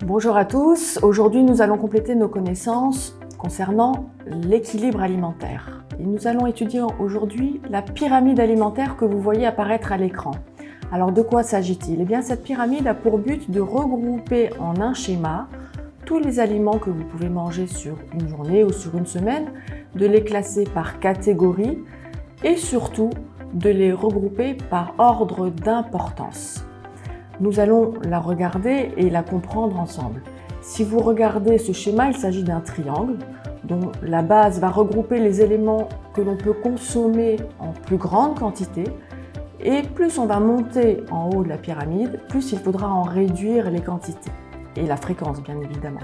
Bonjour à tous, aujourd'hui nous allons compléter nos connaissances concernant l'équilibre alimentaire. Et nous allons étudier aujourd'hui la pyramide alimentaire que vous voyez apparaître à l'écran. Alors de quoi s'agit-il? Eh bien cette pyramide a pour but de regrouper en un schéma tous les aliments que vous pouvez manger sur une journée ou sur une semaine, de les classer par catégorie et surtout de les regrouper par ordre d'importance. Nous allons la regarder et la comprendre ensemble. Si vous regardez ce schéma, il s'agit d'un triangle dont la base va regrouper les éléments que l'on peut consommer en plus grande quantité. Et plus on va monter en haut de la pyramide, plus il faudra en réduire les quantités et la fréquence bien évidemment.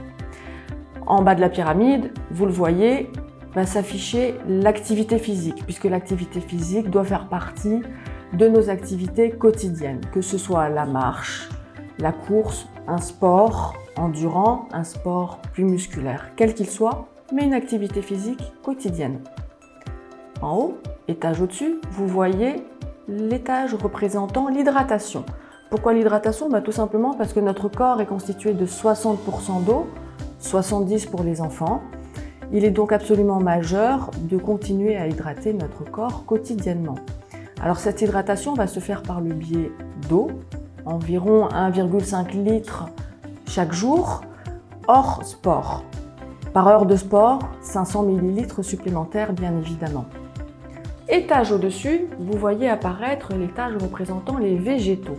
En bas de la pyramide, vous le voyez, va s'afficher l'activité physique, puisque l'activité physique doit faire partie de nos activités quotidiennes, que ce soit la marche, la course, un sport endurant, un sport plus musculaire, quel qu'il soit, mais une activité physique quotidienne. En haut, étage au-dessus, vous voyez l'étage représentant l'hydratation. Pourquoi l'hydratation? Tout simplement parce que notre corps est constitué de 60% d'eau, 70% pour les enfants. Il est donc absolument majeur de continuer à hydrater notre corps quotidiennement. Alors cette hydratation va se faire par le biais d'eau, environ 1,5 litre chaque jour, hors sport. Par heure de sport, 500 ml supplémentaires bien évidemment. Étage au-dessus, vous voyez apparaître l'étage représentant les végétaux.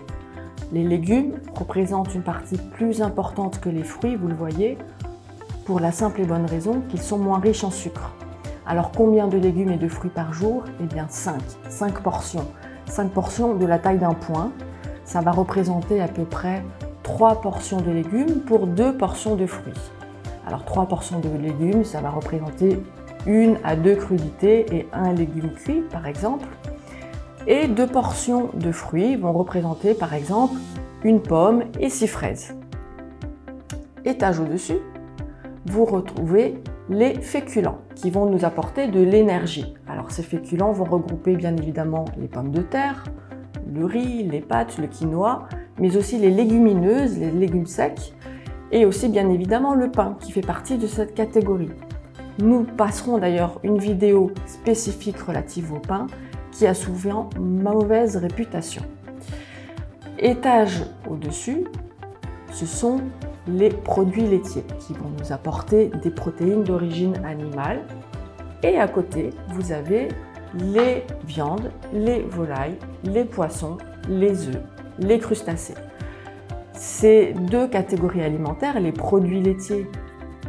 Les légumes représentent une partie plus importante que les fruits, vous le voyez, pour la simple et bonne raison qu'ils sont moins riches en sucre. Alors combien de légumes et de fruits par jour? Eh bien 5 portions. 5 portions de la taille d'un poing. Ça va représenter à peu près 3 portions de légumes pour 2 portions de fruits. Alors 3 portions de légumes, ça va représenter 1 à 2 crudités et 1 légume cuit par exemple. Et 2 portions de fruits vont représenter par exemple 1 pomme et 6 fraises. Étage au-dessus, vous retrouvez les féculents qui vont nous apporter de l'énergie. Alors ces féculents vont regrouper bien évidemment les pommes de terre, le riz, les pâtes, le quinoa, mais aussi les légumineuses, les légumes secs et aussi bien évidemment le pain qui fait partie de cette catégorie. Nous passerons d'ailleurs une vidéo spécifique relative au pain qui a souvent mauvaise réputation. Étage au-dessus, ce sont les produits laitiers qui vont nous apporter des protéines d'origine animale. Et à côté, vous avez les viandes, les volailles, les poissons, les œufs, les crustacés. Ces deux catégories alimentaires, les produits laitiers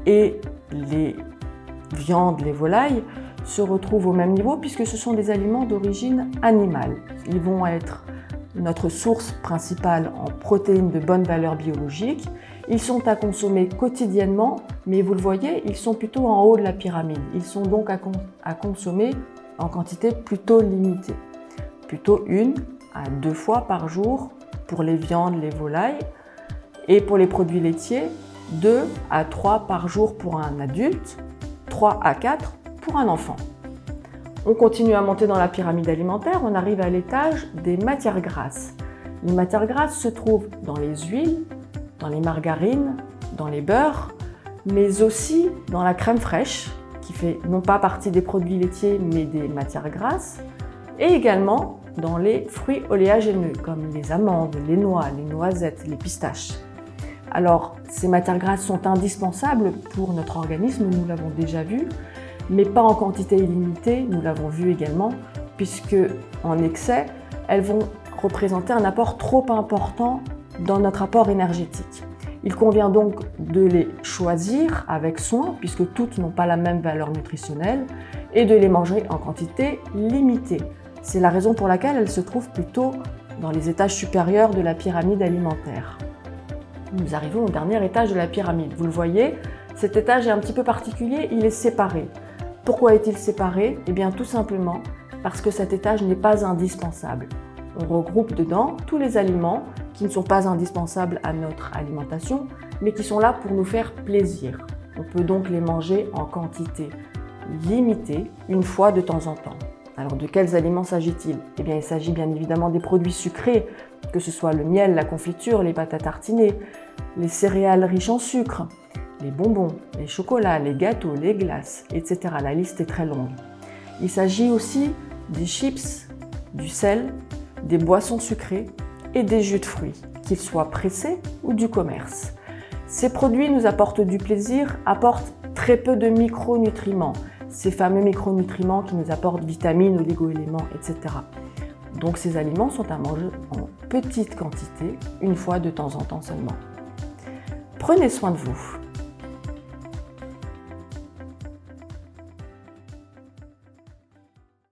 et les viandes, les volailles, se retrouvent au même niveau puisque ce sont des aliments d'origine animale. Ils vont être notre source principale en protéines de bonne valeur biologique. Ils sont à consommer quotidiennement, mais vous le voyez, ils sont plutôt en haut de la pyramide. Ils sont donc à consommer en quantité plutôt limitée. Plutôt 1 à 2 fois par jour pour les viandes, les volailles. Et pour les produits laitiers, 2 à 3 par jour pour un adulte, 3 à 4 pour un enfant. On continue à monter dans la pyramide alimentaire, on arrive à l'étage des matières grasses. Les matières grasses se trouvent dans les huiles, dans les margarines, dans les beurres, mais aussi dans la crème fraîche, qui fait non pas partie des produits laitiers, mais des matières grasses, et également dans les fruits oléagineux, comme les amandes, les noix, les noisettes, les pistaches. Alors, ces matières grasses sont indispensables pour notre organisme, nous l'avons déjà vu, mais pas en quantité illimitée, nous l'avons vu également, puisque en excès, elles vont représenter un apport trop important dans notre apport énergétique. Il convient donc de les choisir avec soin, puisque toutes n'ont pas la même valeur nutritionnelle, et de les manger en quantité limitée. C'est la raison pour laquelle elles se trouvent plutôt dans les étages supérieurs de la pyramide alimentaire. Nous arrivons au dernier étage de la pyramide. Vous le voyez, cet étage est un petit peu particulier, il est séparé. Pourquoi est-il séparé? Eh bien tout simplement parce que cet étage n'est pas indispensable. On regroupe dedans tous les aliments qui ne sont pas indispensables à notre alimentation, mais qui sont là pour nous faire plaisir. On peut donc les manger en quantité limitée, une fois de temps en temps. Alors de quels aliments s'agit-il? Eh bien, il s'agit bien évidemment des produits sucrés, que ce soit le miel, la confiture, les pâtes à tartiner, les céréales riches en sucre, les bonbons, les chocolats, les gâteaux, les glaces, etc. La liste est très longue. Il s'agit aussi des chips, du sel, des boissons sucrées et des jus de fruits, qu'ils soient pressés ou du commerce. Ces produits nous apportent du plaisir, apportent très peu de micronutriments, ces fameux micronutriments qui nous apportent vitamines, oligo-éléments, etc. Donc ces aliments sont à manger en petite quantité, une fois de temps en temps seulement. Prenez soin de vous.